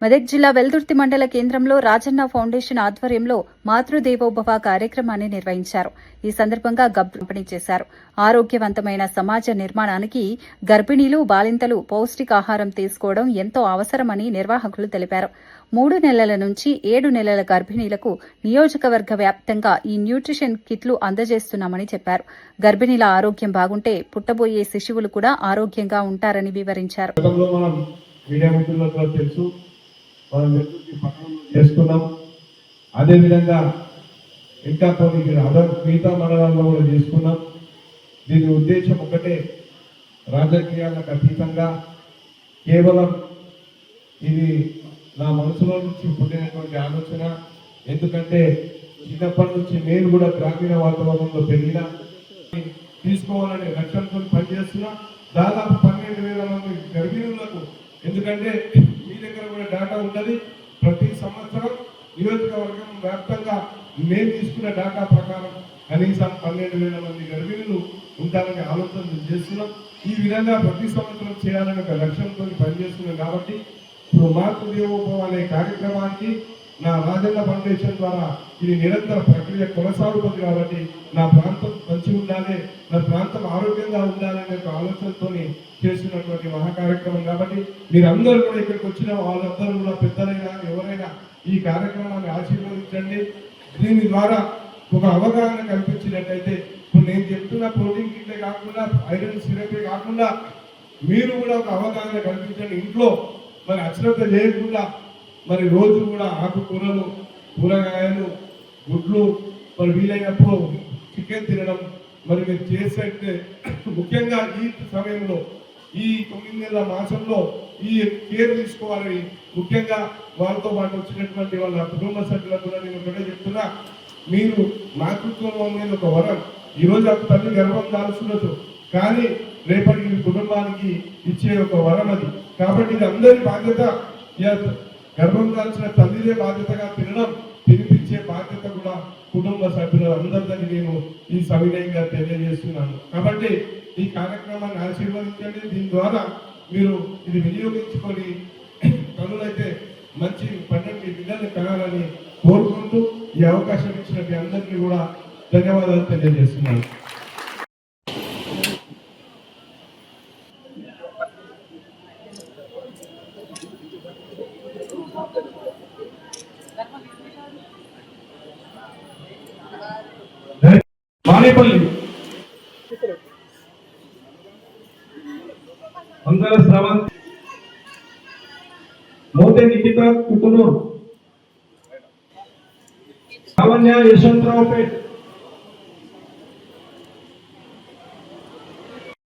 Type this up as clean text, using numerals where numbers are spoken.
మెదక్ జిల్లా వెల్దుర్తి మండల కేంద్రంలో రాజన్న ఫౌండేషన్ ఆధ్వర్యంలో మాతృదేవోభవ కార్యక్రమాన్ని నిర్వహించారు. ఈ సందర్భంగా పంపిణీ చేశారు. ఆరోగ్యవంతమైన సమాజ నిర్మాణానికి గర్భిణీలు, బాలింతలు పౌష్టికాహారం తీసుకోవడం ఎంతో అవసరమని నిర్వాహకులు తెలిపారు. 3 నెలల నుంచి 7 నెలల గర్భిణీలకు నియోజకవర్గ వ్యాప్తంగా ఈ న్యూట్రిషన్ కిట్లు అందజేస్తున్నామని చెప్పారు. గర్భిణీల ఆరోగ్యం బాగుంటే పుట్టబోయే శిశువులు కూడా ఆరోగ్యంగా ఉంటారని వివరించారు. మనం పట్టణంలో చేసుకున్నాం. అదేవిధంగా ఇంకా కొన్ని మిగతా మండలాల్లో కూడా చేసుకున్నాం. దీని ఉద్దేశం ఒకటే, రాజకీయాలకు అతీతంగా కేవలం ఇది నా మనసులో నుంచి పుట్టినటువంటి ఆలోచన. ఎందుకంటే చిన్నప్పటి నుంచి నేను కూడా గ్రామీణ వాతావరణంలో పెరిగిన, తీసుకోవాలనే లక్ష్యంతో పనిచేస్తున్నా. దాదాపు 12,000 మంది గర్భిణులకు, ఎందుకంటే మీ దగ్గర కూడా డేటా ఉంటుంది, ప్రతి సంవత్సరం నియోజకవర్గం వ్యాప్తంగా మేము తీసుకున్న డేటా ప్రకారం కనీసం 12,000 మంది గర్భిణులు ఉంటారని ఆలోచన చేస్తున్నాం. ఈ విధంగా ప్రతి సంవత్సరం చేయాలని ఒక లక్ష్యంతో పనిచేస్తున్నాం. కాబట్టి ఇప్పుడు మాతృదేవోభవ అనే కార్యక్రమానికి నా రాజన్న ఫౌండేషన్ ద్వారా ఇది నిరంతర ప్రక్రియ కొనసాగుతుంది. కాబట్టి నా ప్రాంతం మంచి ఉండాలి, నా ప్రాంతం ఆరోగ్యంగా ఉండాలనే ఒక ఆలోచనతో చేస్తున్నటువంటి మహా కార్యక్రమం. కాబట్టి మీరందరూ కూడా ఇక్కడికి వచ్చిన వాళ్ళందరూ కూడా, పెద్దలైనా ఎవరైనా, ఈ కార్యక్రమాన్ని ఆశీర్వదించండి. దీని ద్వారా ఒక అవగాహన కల్పించినట్టయితే, ఇప్పుడు నేను చెప్తున్న ప్రోటీన్ కిట్లే కాకుండా, ఐరన్ సిరపే కాకుండా మీరు కూడా ఒక అవగాహన కల్పించండి. ఇంట్లో మరి అశ్రద్ధ చేయకుండా మరి రోజు కూడా ఆకుకూరలు, కూరగాయలు, గుడ్లు, మరి వీలైనప్పుడు చికెన్ తినడం మరి మీరు చేస్తే, ముఖ్యంగా ఈ సమయంలో, ఈ 9 నెలల మాసంలో ఈ కేర్ తీసుకోవాలని, ముఖ్యంగా వాళ్ళతో పాటు వచ్చినటువంటి వాళ్ళ కుటుంబ సభ్యులకు కూడా నేను ఒకటే చెప్తున్నా, మీరు మాతృత్వం అనేది ఒక వరం. ఈరోజు ఆ తల్లి గర్భం దాల్చుండొచ్చు, కానీ రేపటి మీ కుటుంబానికి ఇచ్చే ఒక వరం అది. కాబట్టి ఇది అందరి బాధ్యత. గర్భం దాల్చిన తల్లిదే బాధ్యతగా తినిపించే బాధ్యత కూడా కుటుంబ సభ్యులు అందరినీ నేను ఈ సవినయంగా తెలియజేస్తున్నాను. కాబట్టి ఈ కార్యక్రమాన్ని ఆశీర్వదించండి. దీని ద్వారా మీరు ఇది వినియోగించుకొని తల్లులైతే మంచి 12 బిడ్డలు కనాలని కోరుకుంటూ ఈ అవకాశం ఇచ్చిన మీ అందరికీ కూడా ధన్యవాదాలు తెలియజేస్తున్నాను. మానేపల్లి మంగళ శ్రవణ్, మోతే నిఖిత కుకునూర్, లావణ్య యశవంతరావుపేట్,